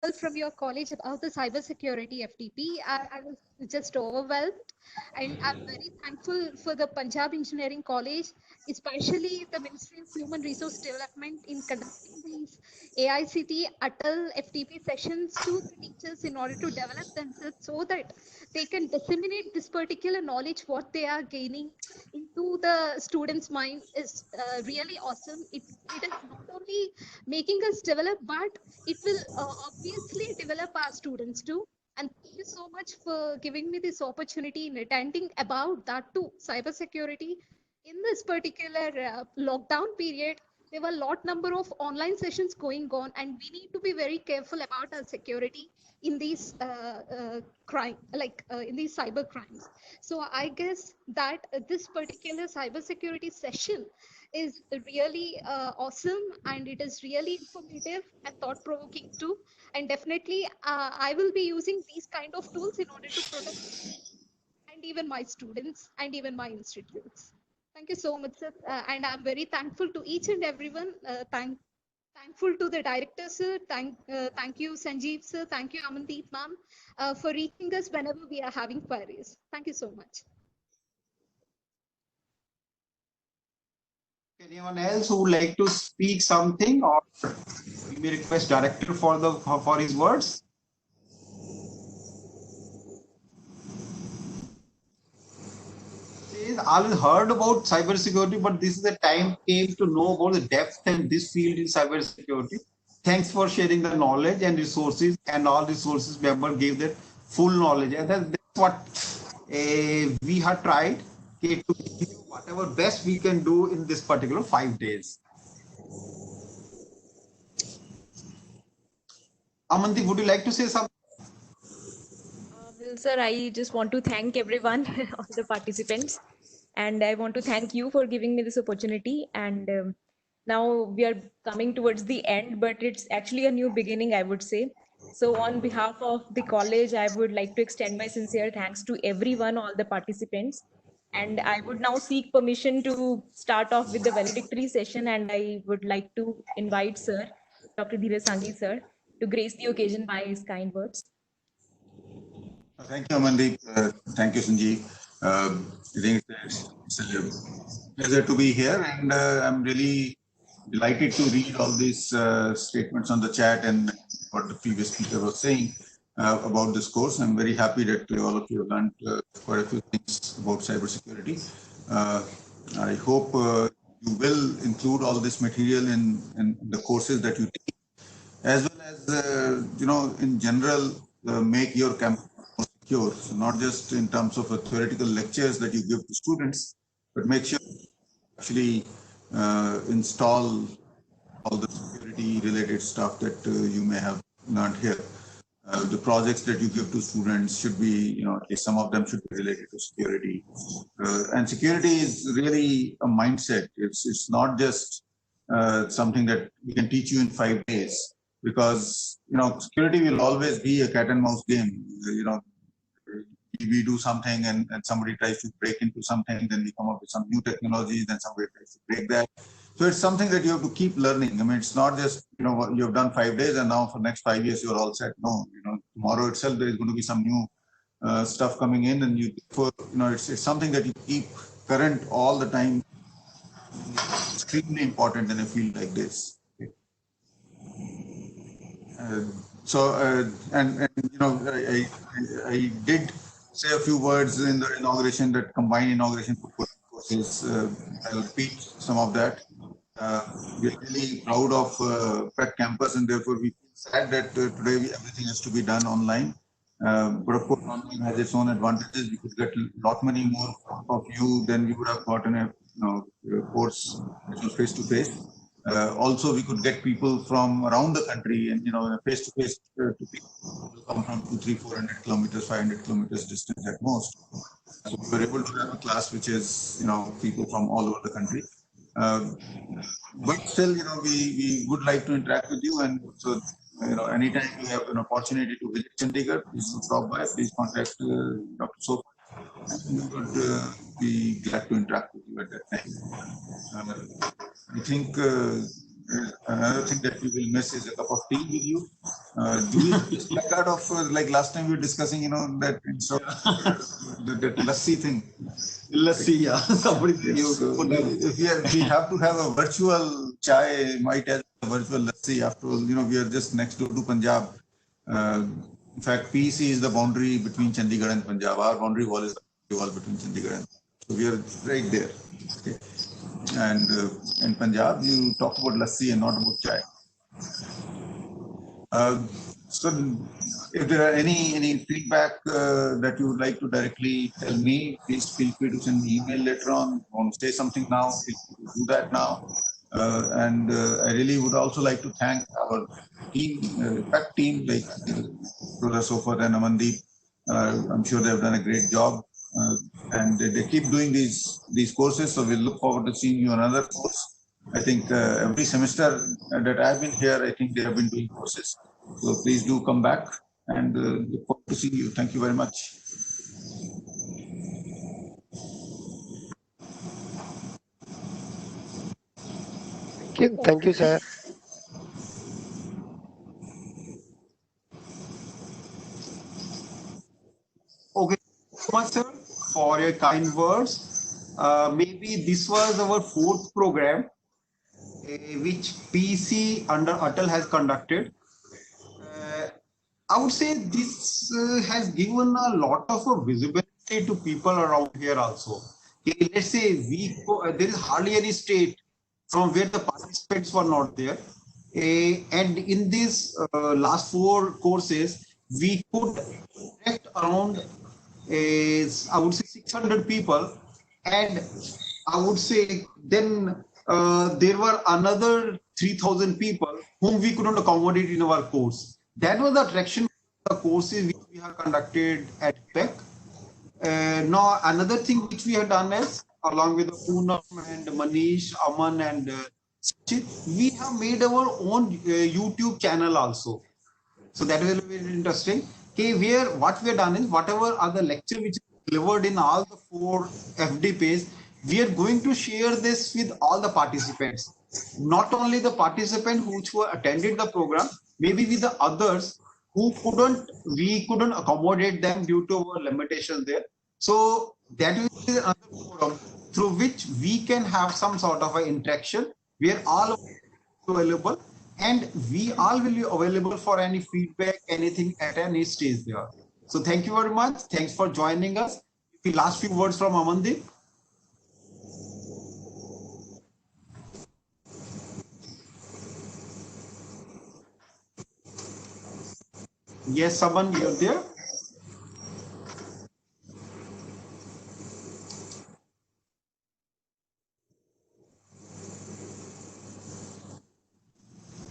from your college about the cybersecurity FTP. I was just overwhelmed, and I'm very thankful for the Punjab Engineering College, especially the Ministry of Human Resource Development, in conducting these AICT Atal FTP sessions to the teachers in order to develop themselves so that they can disseminate this particular knowledge, what they are gaining into the students' mind is really awesome. It is not only making us develop, but it will obviously develop our students too. And thank you so much for giving me this opportunity in attending about that too, cybersecurity. In this particular lockdown period, there were a lot number of online sessions going on, and we need to be very careful about our security in these crime, like in these cyber crimes. So I guess that this particular cybersecurity session is really awesome, and it is really informative and thought provoking too. And definitely, I will be using these kind of tools in order to protect and even my students and even my institutes. Thank you so much, sir. And I'm very thankful to each and everyone. Thankful to the director, sir. Thank you, Sanjeev, sir. Thank you, Amandeep, ma'am, for reaching us whenever we are having queries. Thank you so much. Anyone else who would like to speak something, or we may request director for his words? Always heard about cybersecurity, but this is the time came to know about the depth and this field in cybersecurity. Thanks for sharing the knowledge and resources, and all resources member gave their full knowledge, and that's what we have tried to do whatever best we can do in this particular 5 days. Amanti, would you like to say something? Well, sir, I just want to thank everyone, all the participants, and I want to thank you for giving me this opportunity. And now we are coming towards the end, but it's actually a new beginning, I would say. So on behalf of the college, I would like to extend my sincere thanks to everyone, all the participants. And I would now seek permission to start off with the valedictory session, and I would like to invite Sir, Dr. Dheeraj Sanghi, sir, to grace the occasion by his kind words. Thank you, Amandeep. Thank you, Sanjeev. I think it's a pleasure to be here, and I'm really delighted to read all these statements on the chat and what the previous speaker was saying about this course. I'm very happy that all of you have learned quite a few things about cybersecurity. I hope you will include all this material in the courses that you take, as well as, in general, make your campus more secure. So not just in terms of theoretical lectures that you give to students, but make sure you actually install all the security related stuff that you may have learned here. The projects that you give to students should be, at least some of them should be related to security. And security is really a mindset. It's not just something that we can teach you in 5 days, because, security will always be a cat and mouse game. We do something and somebody tries to break into something, then we come up with some new technology, then somebody tries to break that. So it's something that you have to keep learning. I mean, it's not just, you have done 5 days and now for next 5 years you're all set. No, tomorrow itself there is going to be some new stuff coming in, and it's something that you keep current all the time. Extremely important in a field like this. I did say a few words in the inauguration, that combined inauguration for courses. I'll repeat some of that. We're really proud of PET campus, and therefore we feel sad that today everything has to be done online. But of course, online has its own advantages. We could get a lot many more of you than we would have gotten a course face to face. Also, we could get people from around the country, and face to face to people who come from 200, 300, 400 kilometers, 500 kilometers distance at most. So we were able to have a class which is people from all over the country. But still, we would like to interact with you, and so anytime you have an opportunity to visit Chandigarh, please stop by. Please contact Dr. Soap, and we would be glad to interact with you at that time. I think another thing that we will miss is a cup of tea with you. Do we have this placard of like last time we were discussing, that that lassi thing? Let's see. Yeah, somebody. We have to have a virtual chai, might as a virtual lassi. After all, we are just next door to Punjab. In fact, PC is the boundary between Chandigarh and Punjab. Our boundary wall is the boundary wall between Chandigarh and so we are right there. Okay. And in Punjab, you talk about lassi and not about chai. So, if there are any feedback that you would like to directly tell me, please feel free to send me email later on. Want to say something now? Feel free to do that now. And I really would also like to thank our team, tech team like Brother Sofat and Amandeep. I'm sure they've done a great job, and they keep doing these courses. So we'll look forward to seeing you on another course. I think every semester that I've been here, I think they have been doing courses. So please do come back and look forward to seeing you. Thank you very much. Thank you, sir. Okay, so much, sir, for your kind words. Maybe this was our fourth program, which PC under Atal has conducted. I would say this has given a lot of visibility to people around here also. Okay, let's say there is hardly any state from where the participants were not there. And in these last four courses, we could collect around, I would say 600 people. And I would say then there were another 3,000 people whom we couldn't accommodate in our course. That was the attraction of the courses which we have conducted at PEC. Now, another thing which we have done is, along with Poonam and Manish, Aman and Sachit, we have made our own YouTube channel also. So that is very interesting. Okay, what we have done is, whatever are the lecture which is delivered in all the 4 FD pages, we are going to share this with all the participants. Not only the participants who attended the program, maybe with the others who we couldn't accommodate them due to our limitations there. So that is another forum through which we can have some sort of an interaction where all available, and we all will be available for any feedback, anything at any stage there. So thank you very much. Thanks for joining us. The last few words from Amandeep. Yes, Aman, you're there.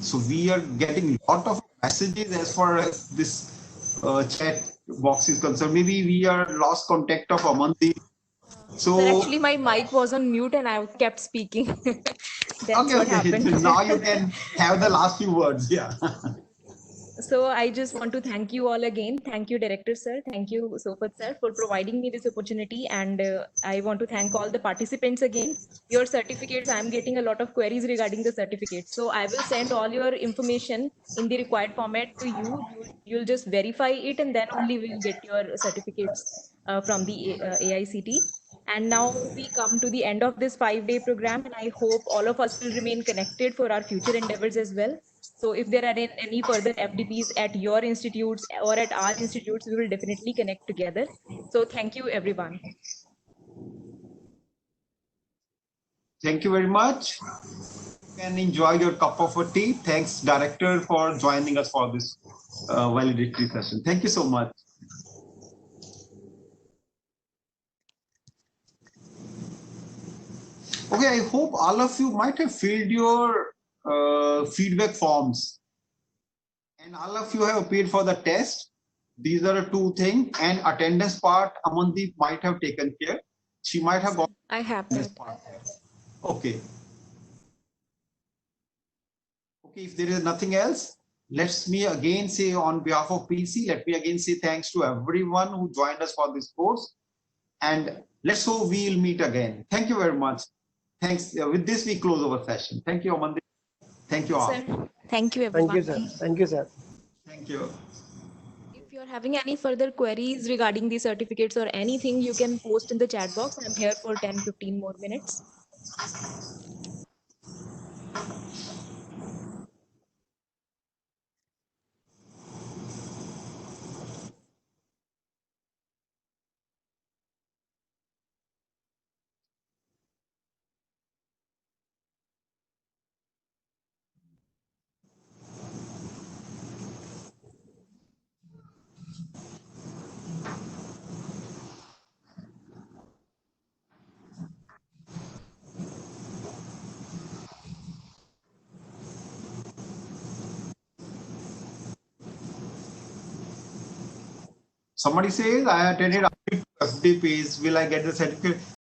So we are getting a lot of messages as far as this chat box is concerned. Maybe we are lost contact of Amandeep. So Sir, actually, my mic was on mute and I kept speaking. That's what happened. Now you can have the last few words. Yeah. So I just want to thank you all again. Thank you, Director Sir. Thank you, Sofat Sir, for providing me this opportunity. And I want to thank all the participants again. Your certificates, I'm getting a lot of queries regarding the certificates. So I will send all your information in the required format to you. You'll just verify it and then only we'll get your certificates from the AICT. And now we come to the end of this 5-day program, and I hope all of us will remain connected for our future endeavors as well. So if there are any further FDPs at your institutes or at our institutes, we will definitely connect together. So thank you, everyone. Thank you very much. You can enjoy your cup of tea. Thanks, Director, for joining us for this valedictory session. Thank you so much. Okay, I hope all of you might have filled your feedback forms, and all of you have appeared for the test. These are the 2 things, and attendance part Amandeep might have taken care. She might have got. I have that. Okay. Okay, if there is nothing else, let me again say on behalf of PC, let me again say thanks to everyone who joined us for this course, and let's hope we'll meet again. Thank you very much. Thanks. With this, we close our session. Thank you, Amandeep. Thank you all. Sir, thank you, everyone. Thank you, sir. Thank you, sir. Thank you. If you're having any further queries regarding the certificates or anything, you can post in the chat box. I'm here for 10-15 more minutes. Somebody says I attended FD page. Will I get the certificate?